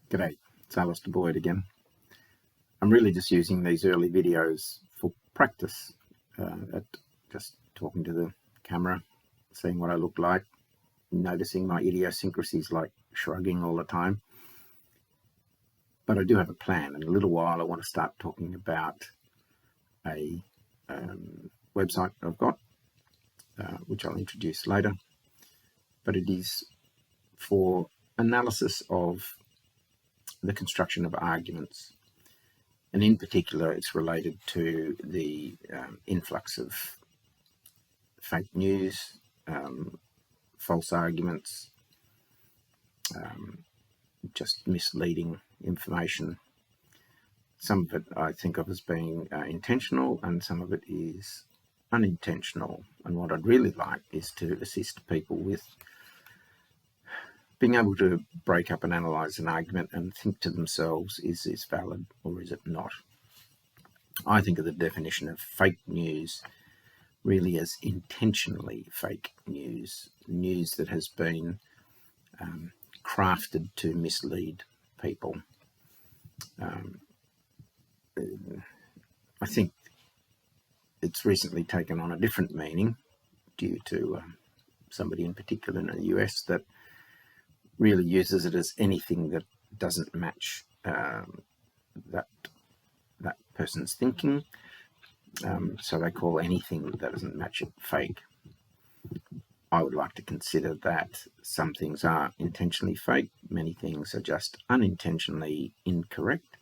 G'day, it's Alistair Boyd again. I'm really just using these early videos for practice, at just talking to the camera, seeing what I look like, noticing my idiosyncrasies like shrugging all the time. But I do have a plan. In a little while I want to start talking about a website I've got, which I'll introduce later. But it is for analysis of the construction of arguments. And in particular, it's related to the influx of fake news, false arguments, just misleading information. Some of it I think of as being intentional, and some of it is unintentional. And what I'd really like is to assist people with being able to break up and analyse an argument and think to themselves, is this valid or is it not? I think of the definition of fake news really as intentionally fake news, news that has been crafted to mislead people. I think it's recently taken on a different meaning due to somebody in particular in the US that really uses it as anything that doesn't match that person's thinking. So they call anything that doesn't match it fake. I would like to consider that some things are intentionally fake, many things are just unintentionally incorrect,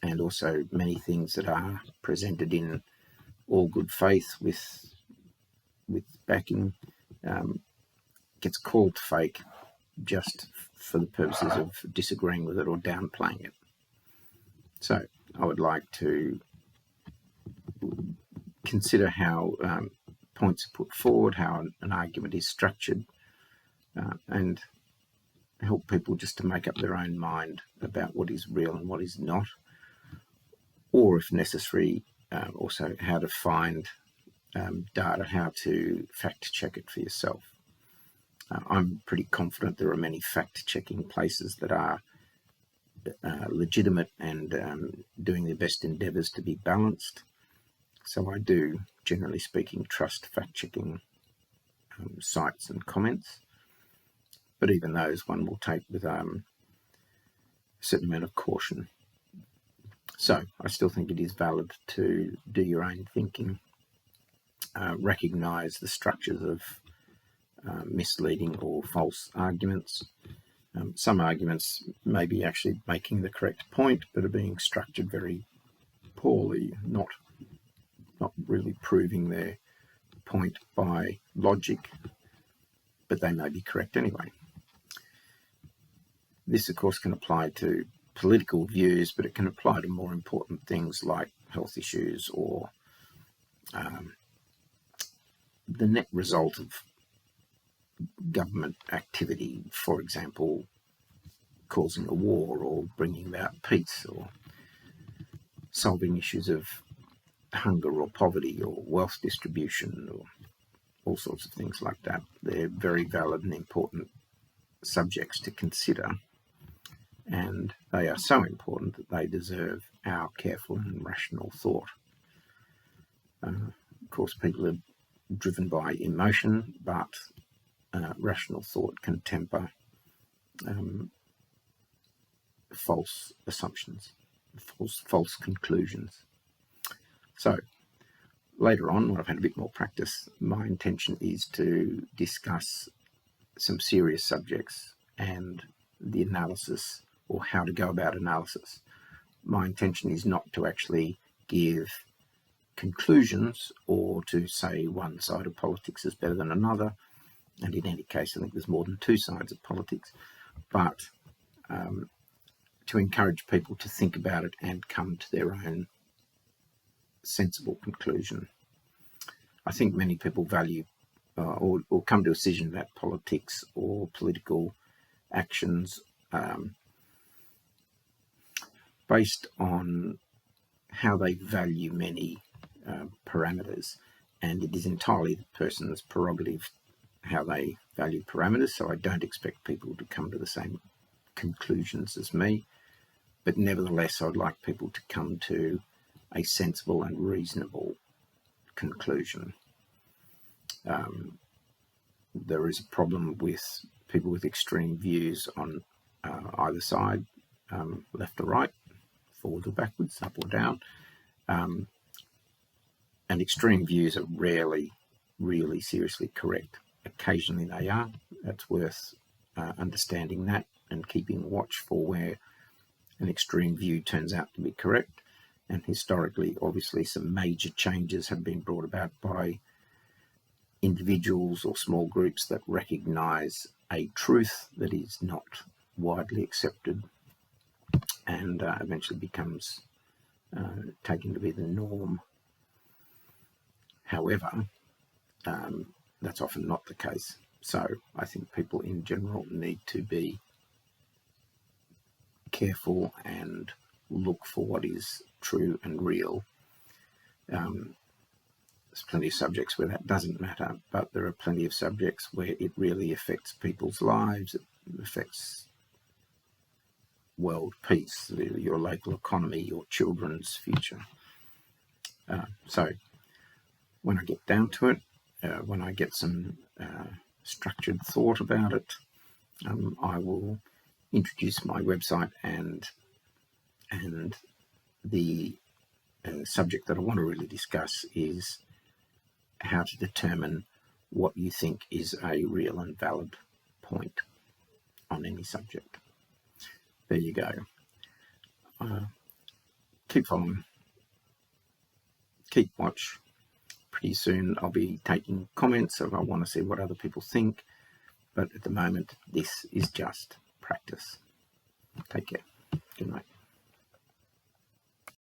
and also many things that are presented in all good faith with backing gets called fake just for the purposes of disagreeing with it or downplaying it. So I would like to consider how points are put forward, how an argument is structured, and help people just to make up their own mind about what is real and what is not, or if necessary, also how to find data, how to fact check it for yourself. I'm pretty confident there are many fact-checking places that are legitimate and doing their best endeavours to be balanced. So I do, generally speaking, trust fact-checking sites and comments. But even those one will take with a certain amount of caution. So I still think it is valid to do your own thinking, recognise the structures of misleading or false arguments. Some arguments may be actually making the correct point, but are being structured very poorly, not really proving their point by logic, but they may be correct anyway. This, of course, can apply to political views, but it can apply to more important things like health issues or the net result of government activity, for example, causing a war or bringing about peace or solving issues of hunger or poverty or wealth distribution or all sorts of things like that. They're very valid and important subjects to consider, and they are so important that they deserve our careful and rational thought. Of course, people are driven by emotion, but rational thought can temper false assumptions, false conclusions. So later on, when I've had a bit more practice, my intention is to discuss some serious subjects and the analysis, or how to go about analysis. My intention is not to actually give conclusions or to say one side of politics is better than another. And in any case, I think there's more than two sides of politics, but to encourage people to think about it and come to their own sensible conclusion. I think many people value or come to a decision that politics or political actions based on how they value many parameters, and it is entirely the person's prerogative how they value parameters. So I don't expect people to come to the same conclusions as me, but nevertheless I'd like people to come to a sensible and reasonable conclusion. There is a problem with people with extreme views on either side, left or right, forward or backwards, up or down, and extreme views are rarely really seriously correct. Occasionally they are. That's worth understanding that and keeping watch for where an extreme view turns out to be correct. And historically, obviously, some major changes have been brought about by individuals or small groups that recognise a truth that is not widely accepted and eventually becomes taken to be the norm. However, that's often not the case. So I think people in general need to be careful and look for what is true and real. There's plenty of subjects where that doesn't matter, but there are plenty of subjects where it really affects people's lives. It affects world peace, your local economy, your children's future. So when I get down to it, when I get some structured thought about it, I will introduce my website and the subject that I want to really discuss is how to determine what you think is a real and valid point on any subject. There you go. Keep following. Keep watch. Pretty soon I'll be taking comments if I want to see what other people think. But at the moment, this is just practice.